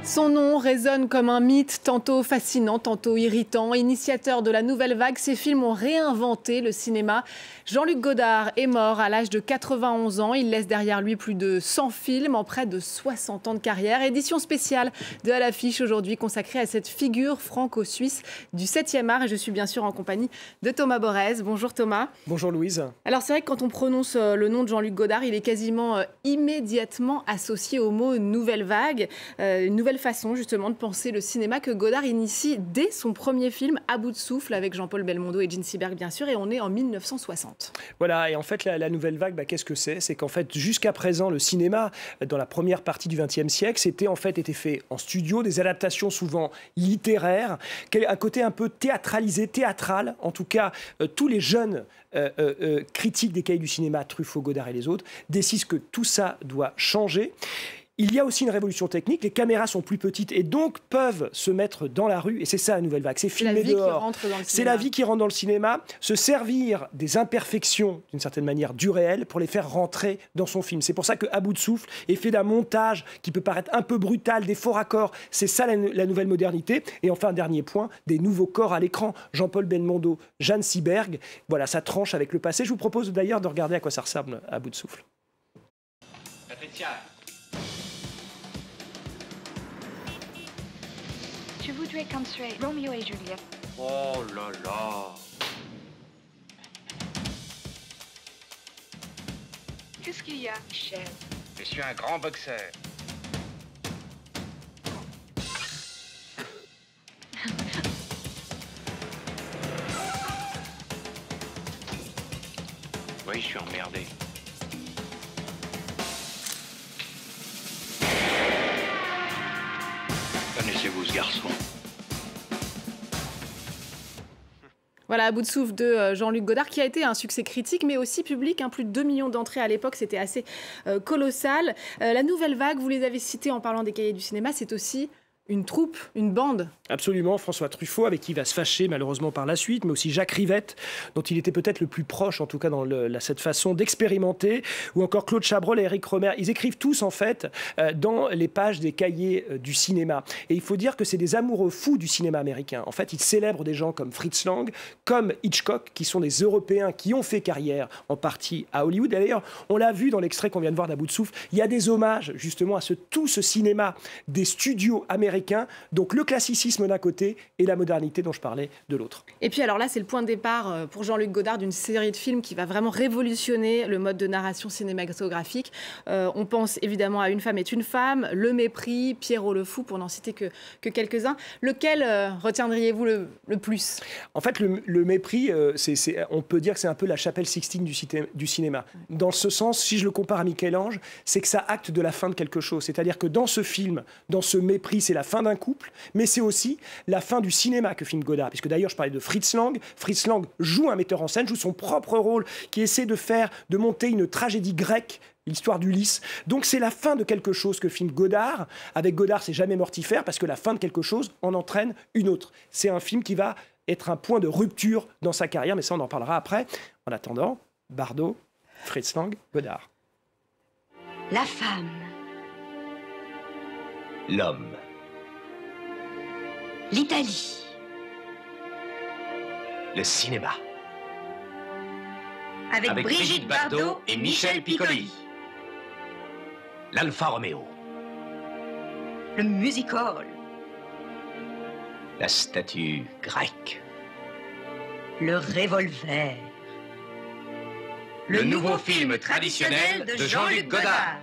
Son nom résonne comme un mythe, tantôt fascinant, tantôt irritant. Initiateur de la nouvelle vague, ses films ont réinventé le cinéma. Jean-Luc Godard est mort à l'âge de 91 ans. Il laisse derrière lui plus de 100 films en près de 60 ans de carrière. Édition spéciale de À l'affiche aujourd'hui consacrée à cette figure franco-suisse du 7e art. Et je suis bien sûr en compagnie de Thomas Borez. Bonjour Thomas. Bonjour Louise. Alors c'est vrai que quand on prononce le nom de Jean-Luc Godard, il est quasiment immédiatement associé au mot nouvelle vague. Une nouvelle façon justement de penser le cinéma que Godard initie dès son premier film À bout de souffle avec Jean-Paul Belmondo et Gene Seberg bien sûr, et on est en 1960. Voilà, et en fait la nouvelle vague, qu'est-ce que c'est? C'est qu'en fait jusqu'à présent le cinéma dans la première partie du XXe siècle, c'était en fait été fait en studio, des adaptations souvent littéraires, un côté un peu théâtralisé, théâtral, en tout cas tous les jeunes critiques des cahiers du cinéma, Truffaut, Godard et les autres, décident que tout ça doit changer. Il y a aussi une révolution technique, les caméras sont plus petites et donc peuvent se mettre dans la rue, et c'est ça la nouvelle vague, c'est filmer dehors. C'est la vie qui rentre dans le cinéma, se servir des imperfections, d'une certaine manière, du réel, pour les faire rentrer dans son film. C'est pour ça que À bout de souffle est fait d'un montage qui peut paraître un peu brutal, des faux raccords, c'est ça la nouvelle modernité. Et enfin, dernier point, des nouveaux corps à l'écran. Jean-Paul Belmondo, Gene Seberg, voilà, ça tranche avec le passé. Je vous propose d'ailleurs de regarder à quoi ça ressemble À bout de souffle. Patricia. Je voudrais construire Roméo et Juliette. Oh là là. Qu'est-ce qu'il y a, Michel? Je suis un grand boxeur. Oui, je suis emmerdé. Connaissez-vous ce garçon? Voilà, À bout de souffle de Jean-Luc Godard, qui a été un succès critique, mais aussi public. Plus de 2 millions d'entrées à l'époque, c'était assez colossal. La nouvelle vague, vous les avez cités en parlant des cahiers du cinéma, c'est aussi une troupe, une bande. Absolument, François Truffaut, avec qui il va se fâcher malheureusement par la suite, mais aussi Jacques Rivette, dont il était peut-être le plus proche, en tout cas dans cette façon d'expérimenter, ou encore Claude Chabrol et Éric Rohmer. Ils écrivent tous, en fait, dans les pages des cahiers du cinéma. Et il faut dire que c'est des amoureux fous du cinéma américain. En fait, ils célèbrent des gens comme Fritz Lang, comme Hitchcock, qui sont des Européens qui ont fait carrière en partie à Hollywood. D'ailleurs, on l'a vu dans l'extrait qu'on vient de voir d'À bout de souffle, il y a des hommages justement à tout ce cinéma des studios américains. Donc le classicisme d'un côté et la modernité dont je parlais de l'autre. Et puis alors là, c'est le point de départ pour Jean-Luc Godard d'une série de films qui va vraiment révolutionner le mode de narration cinématographique. On pense évidemment à Une femme est une femme, Le mépris, Pierrot le fou, pour n'en citer que quelques-uns. Lequel retiendriez-vous le plus? En fait, le mépris, on peut dire que c'est un peu la chapelle Sixtine du cinéma. Dans ce sens, si je le compare à Michel-Ange, c'est que ça acte de la fin de quelque chose. C'est-à-dire que dans ce film, dans ce mépris, c'est la fin d'un couple, mais c'est aussi la fin du cinéma que filme Godard, puisque d'ailleurs je parlais de Fritz Lang. Fritz Lang joue un metteur en scène, joue son propre rôle, qui essaie de monter une tragédie grecque, l'histoire d'Ulysse. Donc c'est la fin de quelque chose que filme Godard. Avec Godard, c'est jamais mortifère, parce que la fin de quelque chose en entraîne une autre. C'est un film qui va être un point de rupture dans sa carrière, mais ça on en parlera après. En attendant, Bardot, Fritz Lang, Godard. La femme. L'homme. L'Italie. Le cinéma. Avec Brigitte Bardot et Michel Piccoli. L'Alfa Romeo. Le music-hall. La statue grecque. Le revolver. Le nouveau film traditionnel de Jean-Luc Godard.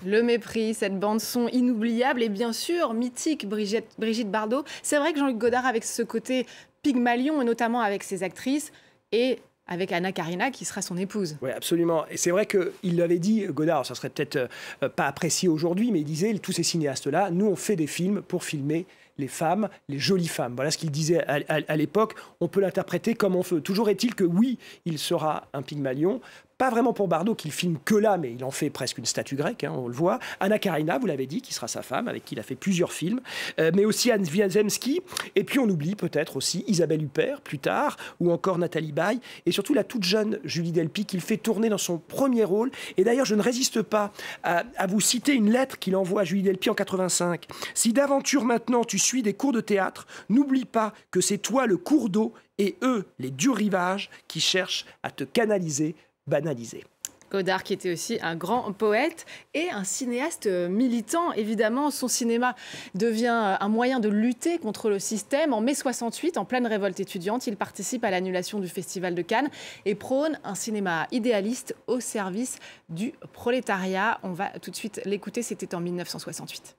Le mépris, cette bande-son inoubliable et bien sûr mythique, Brigitte Bardot. C'est vrai que Jean-Luc Godard, avec ce côté Pygmalion, et notamment avec ses actrices, et avec Anna Karina, qui sera son épouse. Oui, absolument. Et c'est vrai qu'il l'avait dit, Godard, ça serait peut-être pas apprécié aujourd'hui, mais il disait, tous ces cinéastes-là, nous, on fait des films pour filmer les femmes, les jolies femmes. Voilà ce qu'il disait à l'époque. On peut l'interpréter comme on veut. Toujours est-il que oui, il sera un Pygmalion. Pas vraiment pour Bardot, qu'il filme que là, mais il en fait presque une statue grecque, hein, on le voit. Anna Karina, vous l'avez dit, qui sera sa femme, avec qui il a fait plusieurs films. Mais aussi Anne Wiazemski. Et puis on oublie peut-être aussi Isabelle Huppert, plus tard, ou encore Nathalie Baye. Et surtout la toute jeune Julie Delpy, qu'il fait tourner dans son premier rôle. Et d'ailleurs, je ne résiste pas à vous citer une lettre qu'il envoie à Julie Delpy en 85. « Si d'aventure maintenant tu suis des cours de théâtre, n'oublie pas que c'est toi le cours d'eau et eux, les durs rivages, qui cherchent à te canaliser, banaliser. » Godard, qui était aussi un grand poète et un cinéaste militant. Évidemment, son cinéma devient un moyen de lutter contre le système. En mai 68, en pleine révolte étudiante, il participe à l'annulation du Festival de Cannes et prône un cinéma idéaliste au service du prolétariat. On va tout de suite l'écouter, c'était en 1968.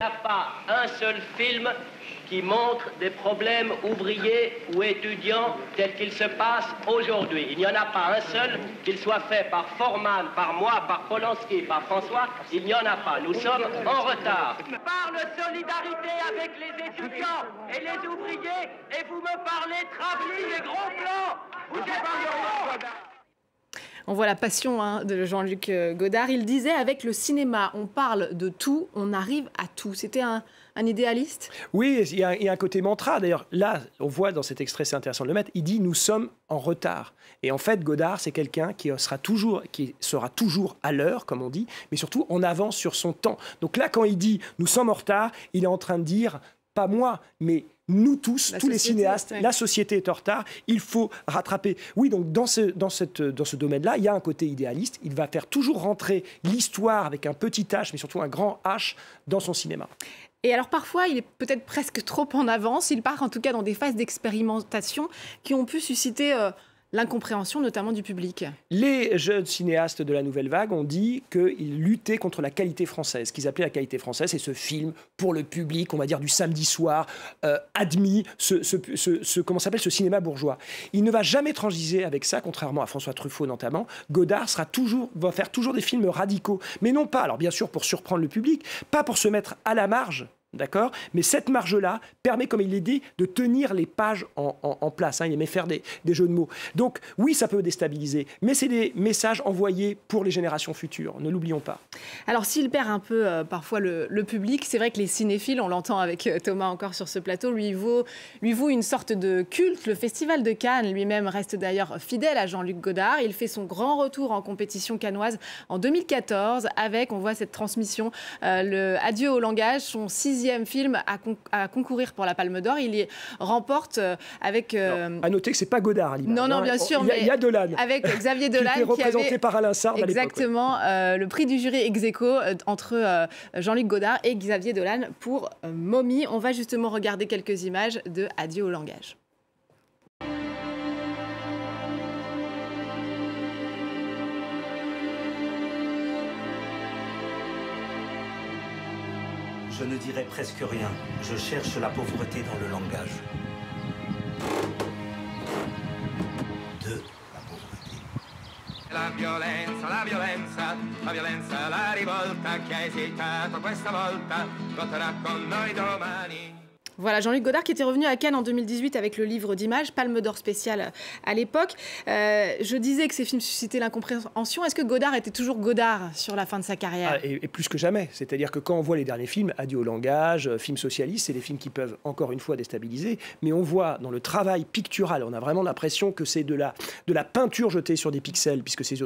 Il n'y a pas un seul film qui montre des problèmes ouvriers ou étudiants tels qu'ils se passent aujourd'hui. Il n'y en a pas un seul, qu'il soit fait par Forman, par moi, par Polanski, par François. Il n'y en a pas. Nous sommes en retard. Je parle solidarité avec les étudiants et les ouvriers et vous me parlez Travely et gros plans. Vous êtes des On voit la passion de Jean-Luc Godard. Il disait, avec le cinéma, on parle de tout, on arrive à tout. C'était un idéaliste ? Oui, il y a un côté mantra. D'ailleurs, là, on voit dans cet extrait, c'est intéressant de le mettre, il dit « nous sommes en retard ». Et en fait, Godard, c'est quelqu'un qui sera toujours à l'heure, comme on dit, mais surtout en avance sur son temps. Donc là, quand il dit « nous sommes en retard », il est en train de dire, pas moi, mais nous tous, tous les cinéastes, la société est en retard, il faut rattraper. Oui, donc dans ce domaine-là, il y a un côté idéaliste. Il va faire toujours rentrer l'histoire avec un petit H, mais surtout un grand H, dans son cinéma. Et alors parfois, il est peut-être presque trop en avance. Il part en tout cas dans des phases d'expérimentation qui ont pu susciter l'incompréhension notamment du public. Les jeunes cinéastes de la Nouvelle Vague ont dit qu'ils luttaient contre la qualité française. Ce qu'ils appelaient la qualité française, c'est ce film pour le public, on va dire du samedi soir, admis, comment s'appelle, ce cinéma bourgeois. Il ne va jamais transiger avec ça, contrairement à François Truffaut notamment. Godard va faire toujours des films radicaux, mais non pas, alors bien sûr pour surprendre le public, pas pour se mettre à la marge. D'accord ? Mais cette marge-là permet, comme il l'a dit, de tenir les pages en place. Il aimait faire des jeux de mots. Donc, oui, ça peut déstabiliser, mais c'est des messages envoyés pour les générations futures. Ne l'oublions pas. Alors, s'il perd un peu parfois le public, c'est vrai que les cinéphiles, on l'entend avec Thomas encore sur ce plateau, lui vouent une sorte de culte. Le Festival de Cannes lui-même reste d'ailleurs fidèle à Jean-Luc Godard. Il fait son grand retour en compétition cannoise en 2014 avec, on voit cette transmission, le Adieu au langage, son 6e film à concourir pour la Palme d'Or. Il y remporte avec... À noter que c'est pas Godard à l'image. Non, bien sûr. Il y a Dolan. Avec Xavier Dolan. Qui était représenté par Alain Sard à l'époque. Exactement. Le prix du jury ex-aequo entre Jean-Luc Godard et Xavier Dolan pour Momie. On va justement regarder quelques images de Adieu au langage. Je ne dirai presque rien. Je cherche la pauvreté dans le langage. De la pauvreté. La violenza, la violenza, la violenza, la rivolta che ha esitato questa volta, lotterà con noi domani. Voilà, Jean-Luc Godard qui était revenu à Cannes en 2018 avec le livre d'images, Palme d'Or spéciale à l'époque. Je disais que ces films suscitaient l'incompréhension. Est-ce que Godard était toujours Godard sur la fin de sa carrière ? Et plus que jamais. C'est-à-dire que quand on voit les derniers films, Adieu au langage, films socialistes, c'est des films qui peuvent encore une fois déstabiliser. Mais on voit dans le travail pictural, on a vraiment l'impression que c'est de la peinture jetée sur des pixels, puisque c'est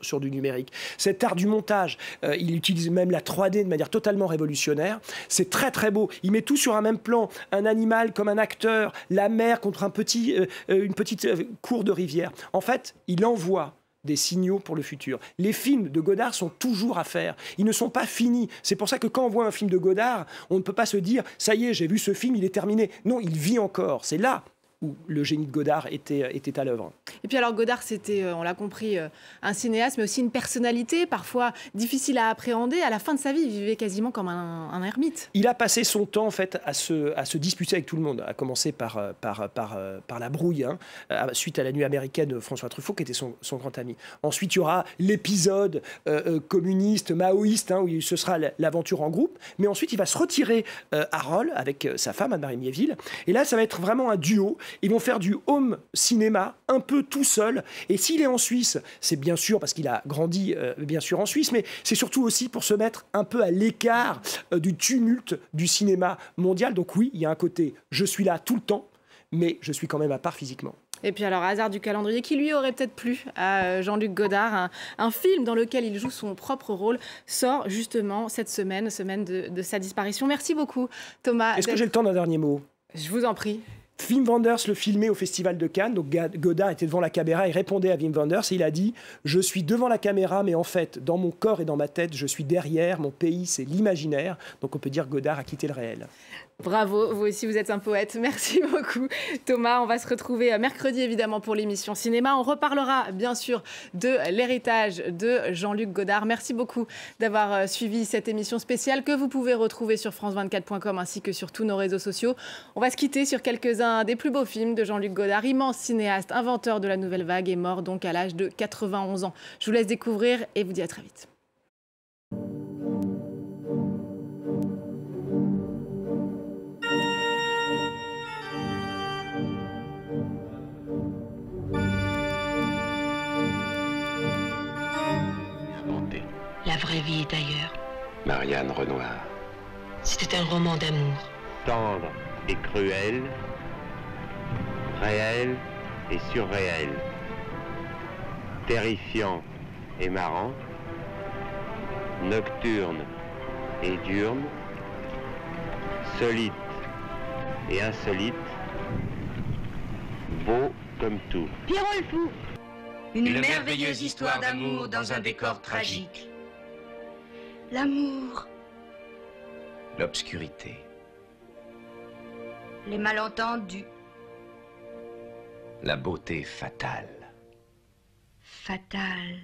sur du numérique. Cet art du montage, il utilise même la 3D de manière totalement révolutionnaire. C'est très très beau. Il met tout sur un même plan. Un animal comme un acteur, la mer contre une petite cour de rivière. En fait, il envoie des signaux pour le futur. Les films de Godard sont toujours à faire. Ils ne sont pas finis. C'est pour ça que quand on voit un film de Godard, on ne peut pas se dire « ça y est, j'ai vu ce film, il est terminé ». Non, il vit encore. C'est là où le génie de Godard était à l'œuvre. Et puis alors Godard, c'était, on l'a compris, un cinéaste, mais aussi une personnalité, parfois difficile à appréhender. À la fin de sa vie, il vivait quasiment comme un ermite. Il a passé son temps en fait à se disputer avec tout le monde, à commencer par la brouille, hein, suite à La Nuit américaine de François Truffaut, qui était son grand ami. Ensuite, il y aura l'épisode communiste, maoïste, hein, où ce sera l'aventure en groupe. Mais ensuite, il va se retirer à Rolle avec sa femme, Anne-Marie Miéville. Et là, ça va être vraiment un duo. Ils vont faire du home cinéma, un peu tout seul. Et s'il est en Suisse, c'est bien sûr parce qu'il a grandi bien sûr en Suisse, mais c'est surtout aussi pour se mettre un peu à l'écart du tumulte du cinéma mondial. Donc oui, il y a un côté, je suis là tout le temps, mais je suis quand même à part physiquement. Et puis alors, hasard du calendrier, qui lui aurait peut-être plu à Jean-Luc Godard, un film dans lequel il joue son propre rôle, sort justement cette semaine de sa disparition. Merci beaucoup, Thomas. Est-ce que j'ai le temps d'un dernier mot ? Je vous en prie. Wim Wenders le filmait au Festival de Cannes, donc Godard était devant la caméra, il répondait à Wim Wenders et il a dit « Je suis devant la caméra, mais en fait, dans mon corps et dans ma tête, je suis derrière, mon pays c'est l'imaginaire ». Donc on peut dire que Godard a quitté le réel. Bravo, vous aussi vous êtes un poète. Merci beaucoup Thomas. On va se retrouver mercredi évidemment pour l'émission Cinéma. On reparlera bien sûr de l'héritage de Jean-Luc Godard. Merci beaucoup d'avoir suivi cette émission spéciale que vous pouvez retrouver sur france24.com ainsi que sur tous nos réseaux sociaux. On va se quitter sur quelques-uns des plus beaux films de Jean-Luc Godard, immense cinéaste, inventeur de la nouvelle vague et mort donc à l'âge de 91 ans. Je vous laisse découvrir et vous dis à très vite. La vraie vie est ailleurs. Marianne Renoir. C'était un roman d'amour. Tendre et cruel, réel et surréel, terrifiant et marrant, nocturne et diurne, solide et insolite, beau comme tout. Pierrot le fou. Une merveilleuse histoire d'amour dans un décor tragique. L'amour, L'obscurité. les malentendus, La beauté fatale. fatales.